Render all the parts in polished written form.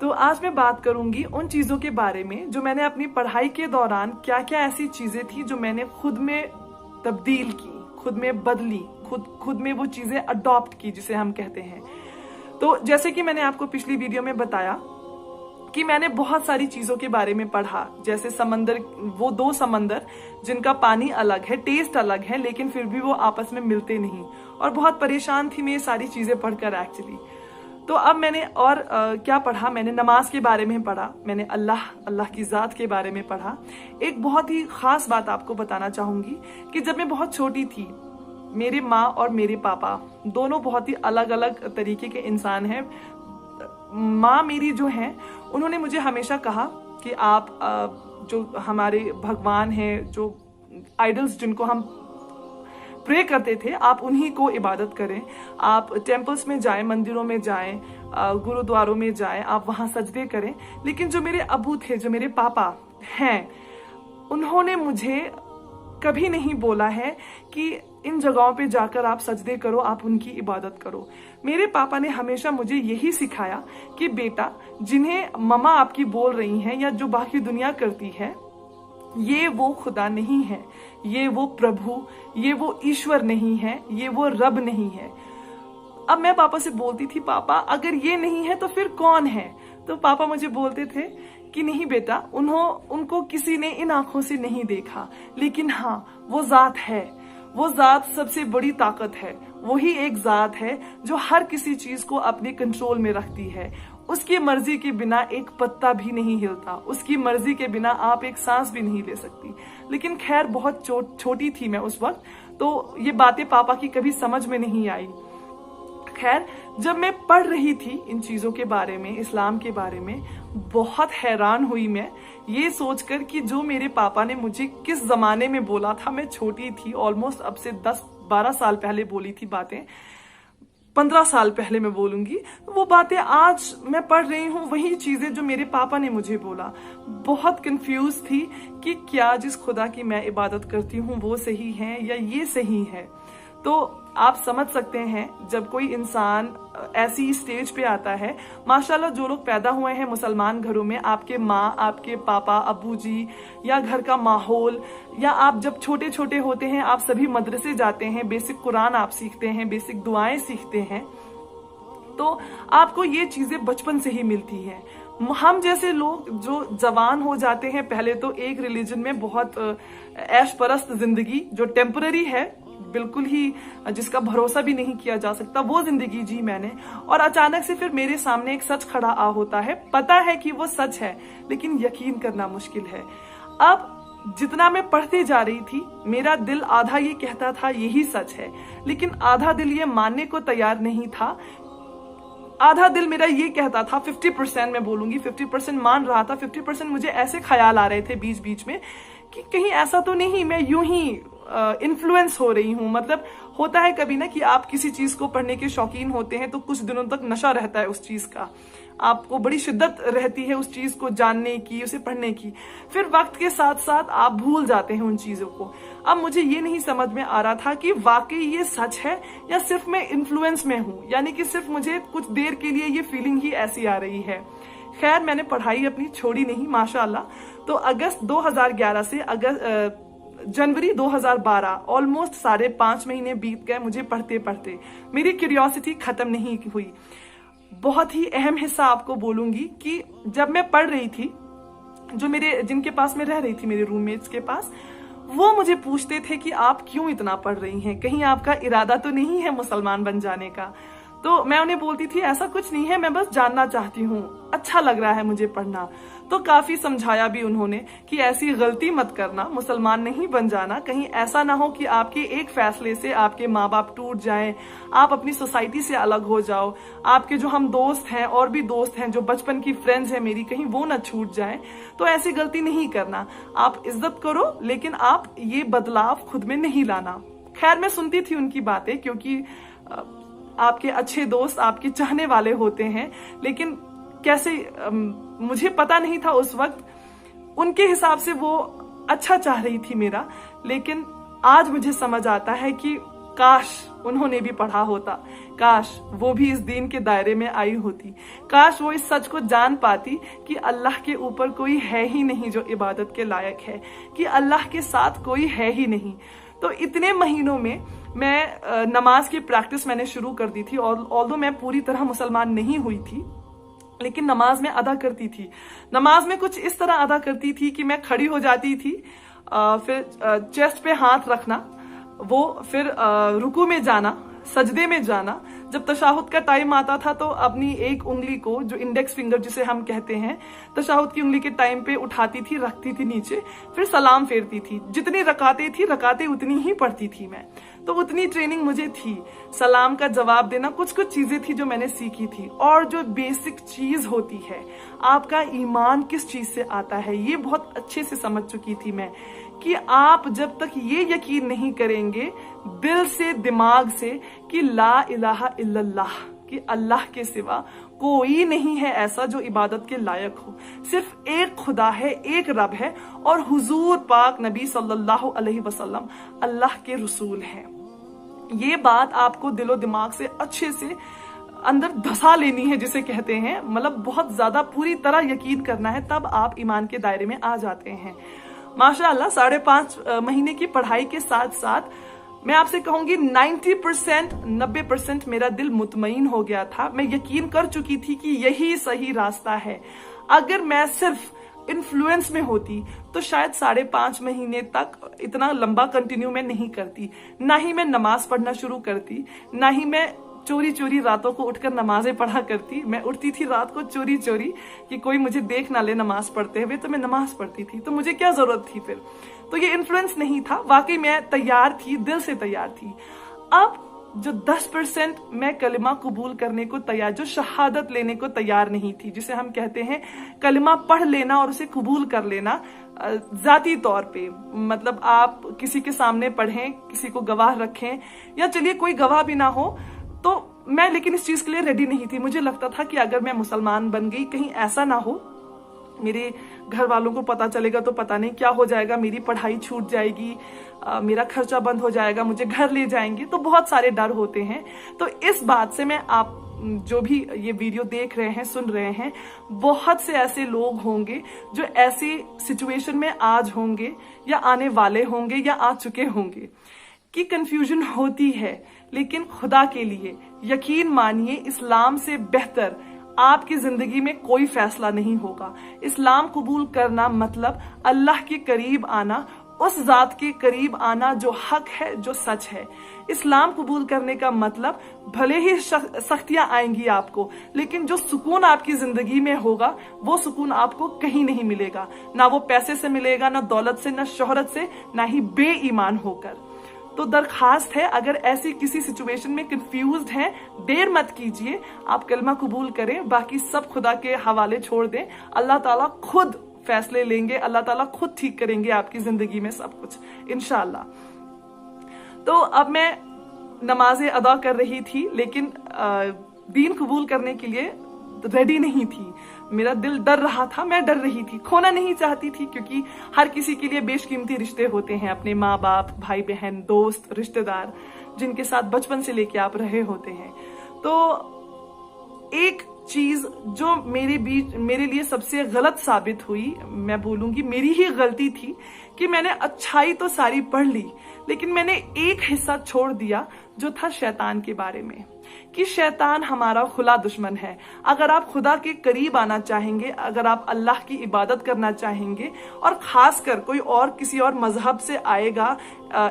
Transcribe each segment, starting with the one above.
तो आज मैं बात करूंगी उन चीजों के बारे में जो मैंने अपनी पढ़ाई के दौरान क्या क्या ऐसी चीजें थी जो मैंने खुद में तब्दील की, खुद में बदली, खुद में वो चीजें अडॉप्ट की जिसे हम कहते हैं। तो जैसे कि मैंने आपको पिछली वीडियो में बताया कि मैंने बहुत सारी चीजों के बारे में पढ़ा, जैसे समंदर, वो 2 समंदर जिनका पानी अलग है, टेस्ट अलग है, लेकिन फिर भी वो आपस में मिलते नहीं, और बहुत परेशान थी मैं ये सारी चीजें पढ़कर एक्चुअली। तो अब मैंने और क्या पढ़ा, मैंने नमाज के बारे में पढ़ा, मैंने अल्लाह की जात के बारे में पढ़ा। एक बहुत ही खास बात आपको बताना चाहूंगी कि जब मैं बहुत छोटी थी, मेरे माँ और मेरे पापा दोनों बहुत ही अलग अलग तरीके के इंसान हैं। माँ मेरी जो हैं, उन्होंने मुझे हमेशा कहा कि आप जो हमारे भगवान हैं, जो आइडल्स जिनको हम प्रे करते थे, आप उन्हीं को इबादत करें, आप टेम्पल्स में जाएं, मंदिरों में जाएं, गुरुद्वारों में जाएं, आप वहां सजदे करें। लेकिन जो मेरे अबू थे, जो मेरे पापा हैं, उन्होंने मुझे कभी नहीं बोला है कि इन जगहों पे जाकर आप सजदे करो, आप उनकी इबादत करो। मेरे पापा ने हमेशा मुझे यही सिखाया कि बेटा, जिन्हें मम्मा आपकी बोल रही हैं या जो बाकी दुनिया करती है, ये वो खुदा नहीं है, ये वो प्रभु, ये वो ईश्वर नहीं है, ये वो रब नहीं है। अब मैं पापा से बोलती थी, पापा अगर ये नहीं है तो फिर कौन है? तो पापा मुझे बोलते थे कि नहीं बेटा, उनको किसी ने इन आंखों से नहीं देखा, लेकिन हाँ, वो जात है, वो जात सबसे बड़ी ताकत है। वही एक जात है जो हर किसी चीज को अपने कंट्रोल में रखती है। उसकी मर्जी के बिना एक पत्ता भी नहीं हिलता, उसकी मर्जी के बिना आप एक सांस भी नहीं ले सकती। लेकिन खैर, बहुत छोटी थी मैं उस वक्त, तो ये बातें पापा की कभी समझ में नहीं आई। खैर, जब मैं पढ़ रही थी इन चीजों के बारे में, इस्लाम के बारे में, बहुत हैरान हुई मैं ये सोचकर कि जो मेरे पापा ने मुझे किस जमाने में बोला था, मैं छोटी थी, ऑलमोस्ट अब से 10-12 साल पहले बोली थी बातें, 15 साल पहले मैं बोलूंगी, वो बातें आज मैं पढ़ रही हूँ, वही चीजें जो मेरे पापा ने मुझे बोला। बहुत कंफ्यूज थी कि क्या जिस खुदा की मैं इबादत करती हूँ वो सही है या ये सही है। तो आप समझ सकते हैं, जब कोई इंसान ऐसी स्टेज पे आता है, माशाल्लाह जो लोग पैदा हुए हैं मुसलमान घरों में, आपके माँ, आपके पापा, अबू जी, या घर का माहौल, या आप जब छोटे छोटे होते हैं आप सभी मदरसे जाते हैं, बेसिक कुरान आप सीखते हैं, बेसिक दुआएं सीखते हैं, तो आपको ये चीजें बचपन से ही मिलती हैं। हम जैसे लोग जो जवान हो जाते हैं, पहले तो एक रिलीजन में बहुत ऐश परस्त जिंदगी जो टेम्पररी है, बिल्कुल ही जिसका भरोसा भी नहीं किया जा सकता, वो जिंदगी जी मैंने। और अचानक से फिर मेरे सामने एक सच खड़ा आ होता है, पता है कि वो सच है, लेकिन यकीन करना मुश्किल है। अब जितना मैं पढ़ते जा रही थी, मेरा दिल आधा ये कहता था यही सच है, लेकिन आधा दिल ये मानने को तैयार नहीं था। आधा दिल मेरा ये कहता था, 50% मैं बोलूंगी, 50% मान रहा था, 50% मुझे ऐसे ख्याल आ रहे थे बीच बीच में कि कहीं ऐसा तो नहीं मैं यूं ही इन्फ्लुएंस हो रही हूं। मतलब होता है कभी ना कि आप किसी चीज को पढ़ने के शौकीन होते हैं तो कुछ दिनों तक नशा रहता है उस चीज का, आपको बड़ी शिद्दत रहती है उस चीज को जानने की, उसे पढ़ने की। फिर वक्त के साथ साथ आप भूल जाते हैं उन चीजों को। अब मुझे ये नहीं समझ में आ रहा था कि वाकई ये सच है या सिर्फ मैं इन्फ्लुएंस में हूं, यानी कि सिर्फ मुझे कुछ देर के लिए ये फीलिंग ही ऐसी आ रही है। खैर, मैंने पढ़ाई अपनी छोड़ी नहीं माशाल्लाह। तो अगस्त 2011 से जनवरी 2012, ऑलमोस्ट 5.5 महीने बीत गए मुझे पढ़ते पढ़ते। मेरी क्यूरियोसिटी खत्म नहीं हुई। बहुत ही अहम हिस्सा आपको बोलूंगी कि जब मैं पढ़ रही थी, जिनके पास मैं रह रही थी, मेरे रूममेट्स के पास, वो मुझे पूछते थे कि आप क्यों इतना पढ़ रही हैं, कहीं आपका इरादा तो नहीं है मुसलमान बन जाने का? तो मैं उन्हें बोलती थी ऐसा कुछ नहीं है, मैं बस जानना चाहती हूँ, अच्छा लग रहा है मुझे पढ़ना। तो काफी समझाया भी उन्होंने कि ऐसी गलती मत करना, मुसलमान नहीं बन जाना, कहीं ऐसा ना हो कि आपके एक फैसले से आपके माँ बाप टूट जाएं, आप अपनी सोसाइटी से अलग हो जाओ, आपके जो हम दोस्त हैं और भी दोस्त हैं जो बचपन की फ्रेंड्स हैं मेरी, कहीं वो ना छूट जाएं। तो ऐसी गलती नहीं करना, आप इज्जत करो, लेकिन आप ये बदलाव खुद में नहीं लाना। खैर, मैं सुनती थी उनकी बातें, क्योंकि आपके अच्छे दोस्त आपके चाहने वाले होते हैं, लेकिन कैसे मुझे पता नहीं था उस वक्त, उनके हिसाब से वो अच्छा चाह रही थी मेरा। लेकिन आज मुझे समझ आता है कि काश उन्होंने भी पढ़ा होता, काश वो भी इस दीन के दायरे में आई होती, काश वो इस सच को जान पाती कि अल्लाह के ऊपर कोई है ही नहीं जो इबादत के लायक है, कि अल्लाह के साथ कोई है ही नहीं। तो इतने महीनों में मैं नमाज की प्रैक्टिस मैंने शुरू कर दी थी, और ऑल्दो मैं पूरी तरह मुसलमान नहीं हुई थी, लेकिन नमाज में अदा करती थी। नमाज में कुछ इस तरह अदा करती थी कि मैं खड़ी हो जाती थी, फिर चेस्ट पे हाथ रखना, वो फिर रुकू में जाना, सजदे में जाना। जब तशाहुद का टाइम आता था तो अपनी एक उंगली को, जो इंडेक्स फिंगर जिसे हम कहते हैं, तशाहुद की उंगली के टाइम पे उठाती थी, रखती थी नीचे, फिर सलाम फेरती थी। जितनी रकातें उतनी ही पढ़ती थी मैं, तो उतनी ट्रेनिंग मुझे थी। सलाम का जवाब देना, कुछ कुछ चीजें थी जो मैंने सीखी थी। और जो बेसिक चीज होती है, आपका ईमान किस चीज से आता है, ये बहुत अच्छे से समझ चुकी थी मैं, कि आप जब तक ये यकीन नहीं करेंगे दिल से, दिमाग से, कि ला इलाहा इल्लल्लाह, कि अल्लाह के सिवा कोई नहीं है ऐसा जो इबादत के लायक हो, सिर्फ एक खुदा है, एक रब है, और हुजूर पाक नबी सल्लल्लाहु अलैहि वसल्लम अल्लाह के रसूल हैं। ये बात आपको दिलो दिमाग से अच्छे से अंदर धसा लेनी है, जिसे कहते हैं, मतलब बहुत ज्यादा पूरी तरह यकीन करना है, तब आप ईमान के दायरे में आ जाते हैं। माशाअल्लाह 5.5 महीने की पढ़ाई के साथ साथ मैं आपसे कहूंगी 90% मेरा दिल मुतमईन हो गया था। मैं यकीन कर चुकी थी कि यही सही रास्ता है। अगर मैं सिर्फ इन्फ्लुएंस में होती तो शायद 5.5 महीने तक इतना लंबा कंटिन्यू मैं नहीं करती, ना ही मैं नमाज पढ़ना शुरू करती, ना ही मैं चोरी चोरी रातों को उठकर नमाजें पढ़ा करती। मैं उठती थी रात को चोरी चोरी कि कोई मुझे देख ना ले नमाज पढ़ते हुए, तो मैं नमाज पढ़ती थी। तो मुझे क्या जरूरत थी फिर? तो ये इन्फ्लुएंस नहीं था, वाकई मैं तैयार थी, दिल से तैयार थी। अब जो 10% मैं कलिमा कबूल करने को तैयार, जो शहादत लेने को तैयार नहीं थी, जिसे हम कहते हैं कलिमा पढ़ लेना और उसे कबूल कर लेना जाती तौर पे, मतलब आप किसी के सामने पढ़ें, किसी को गवाह रखें, या चलिए कोई गवाह भी ना हो, तो मैं लेकिन इस चीज के लिए रेडी नहीं थी। मुझे लगता था कि अगर मैं मुसलमान बन गई, कहीं ऐसा ना हो मेरे घर वालों को पता चलेगा तो पता नहीं क्या हो जाएगा, मेरी पढ़ाई छूट जाएगी, मेरा खर्चा बंद हो जाएगा, मुझे घर ले जाएंगे, तो बहुत सारे डर होते हैं। तो इस बात से मैं, आप जो भी ये वीडियो देख रहे हैं, सुन रहे हैं, बहुत से ऐसे लोग होंगे जो ऐसी सिचुएशन में आज होंगे, या आने वाले होंगे, या आ चुके होंगे, कि कंफ्यूजन होती है। लेकिन खुदा के लिए यकीन मानिए, इस्लाम से बेहतर आपकी जिंदगी में कोई फैसला नहीं होगा। इस्लाम कबूल करना मतलब अल्लाह के करीब आना, उस जात के करीब आना जो हक है, जो सच है। इस्लाम कबूल करने का मतलब, भले ही सख्तियां आएंगी आपको, लेकिन जो सुकून आपकी जिंदगी में होगा, वो सुकून आपको कहीं नहीं मिलेगा। ना वो पैसे से मिलेगा, ना दौलत से, ना शोहरत से, ना ही बेईमान होकर। तो दरखास्त है, अगर ऐसी किसी सिचुएशन में कंफ्यूज्ड हैं, देर मत कीजिए, आप कलमा कबूल करें, बाकी सब खुदा के हवाले छोड़ दें। अल्लाह ताला खुद फैसले लेंगे, अल्लाह ताला खुद ठीक करेंगे आपकी जिंदगी में सब कुछ, इंशाअल्लाह। तो अब मैं नमाजें अदा कर रही थी, लेकिन दीन कबूल करने के लिए रेडी नहीं थी। मेरा दिल डर रहा था, मैं डर रही थी, खोना नहीं चाहती थी, क्योंकि हर किसी के लिए बेशकीमती रिश्ते होते हैं, अपने माँ बाप, भाई बहन, दोस्त, रिश्तेदार, जिनके साथ बचपन से लेके आप रहे होते हैं। तो एक चीज जो मेरे लिए सबसे गलत साबित हुई, मैं बोलूंगी मेरी ही गलती थी, कि मैंने अच्छाई तो सारी पढ़ ली, लेकिन मैंने एक हिस्सा छोड़ दिया जो था शैतान के बारे में, कि शैतान हमारा खुला दुश्मन है। अगर आप खुदा के करीब आना चाहेंगे, अगर आप अल्लाह की इबादत करना चाहेंगे, और खासकर कोई और किसी और मजहब से आएगा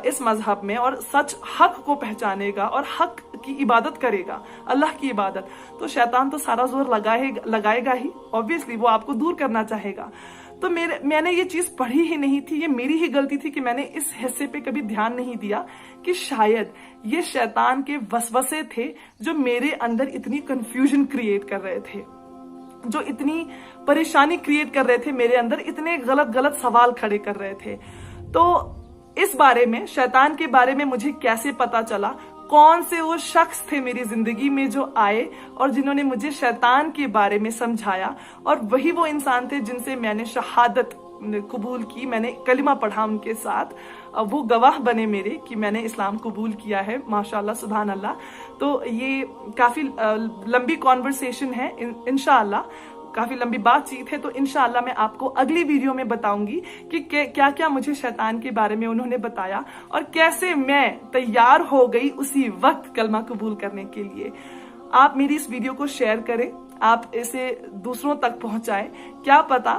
इस मजहब में और सच हक को पहचानेगा और हक की इबादत करेगा, अल्लाह की इबादत, तो शैतान तो सारा जोर लगाएगा ही, ऑब्वियसली वो आपको दूर करना चाहेगा। तो मैंने ये चीज पढ़ी ही नहीं थी, ये मेरी ही गलती थी कि मैंने इस हिस्से पे कभी ध्यान नहीं दिया कि शायद ये शैतान के वसवसे थे जो मेरे अंदर इतनी कंफ्यूजन क्रिएट कर रहे थे, जो इतनी परेशानी क्रिएट कर रहे थे मेरे अंदर, इतने गलत सवाल खड़े कर रहे थे। तो इस बारे में, शैतान के बारे में मुझे कैसे पता चला, कौन से वो शख्स थे मेरी जिंदगी में जो आए और जिन्होंने मुझे शैतान के बारे में समझाया, और वही वो इंसान थे जिनसे मैंने शहादत कबूल की, मैंने कलिमा पढ़ा उनके साथ, वो गवाह बने मेरे कि मैंने इस्लाम कबूल किया है, माशाल्लाह सुभान अल्लाह। तो ये काफ़ी लंबी कॉन्वर्सेशन है, इंशाअल्लाह काफ़ी लंबी बातचीत है। तो इंशाअल्लाह मैं आपको अगली वीडियो में बताऊंगी कि क्या क्या मुझे शैतान के बारे में उन्होंने बताया और कैसे मैं तैयार हो गई उसी वक्त कलमा कबूल करने के लिए। आप मेरी इस वीडियो को शेयर करें, आप इसे दूसरों तक पहुंचाएं। क्या पता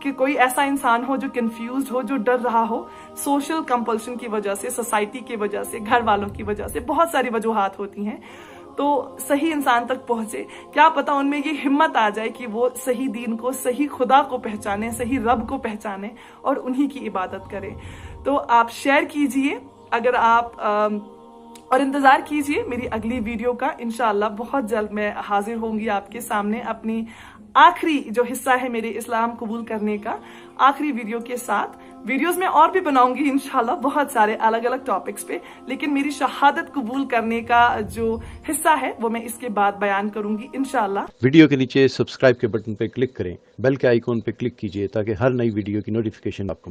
कि कोई ऐसा इंसान हो जो कंफ्यूज हो, जो डर रहा हो, सोशल कंपल्शन की वजह से, सोसाइटी की वजह से, घर वालों की वजह से, बहुत सारी वजूहात होती हैं, तो सही इंसान तक पहुंचे। क्या पता उनमें ये हिम्मत आ जाए कि वो सही दीन को, सही खुदा को पहचाने, सही रब को पहचाने और उन्हीं की इबादत करें। तो आप शेयर कीजिए अगर आप और इंतजार कीजिए मेरी अगली वीडियो का। इंशाअल्लाह बहुत जल्द मैं हाजिर होंगी आपके सामने अपनी आखिरी जो हिस्सा है मेरे इस्लाम कबूल करने का, आखिरी वीडियो के साथ। वीडियोस में और भी बनाऊंगी इंशाल्लाह बहुत सारे अलग अलग टॉपिक्स पे, लेकिन मेरी शहादत कबूल करने का जो हिस्सा है वो मैं इसके बाद बयान करूंगी इंशाल्लाह। वीडियो के नीचे सब्सक्राइब के बटन पे क्लिक करें, बेल के आइकॉन पे क्लिक कीजिए ताकि हर नई वीडियो की नोटिफिकेशन आपको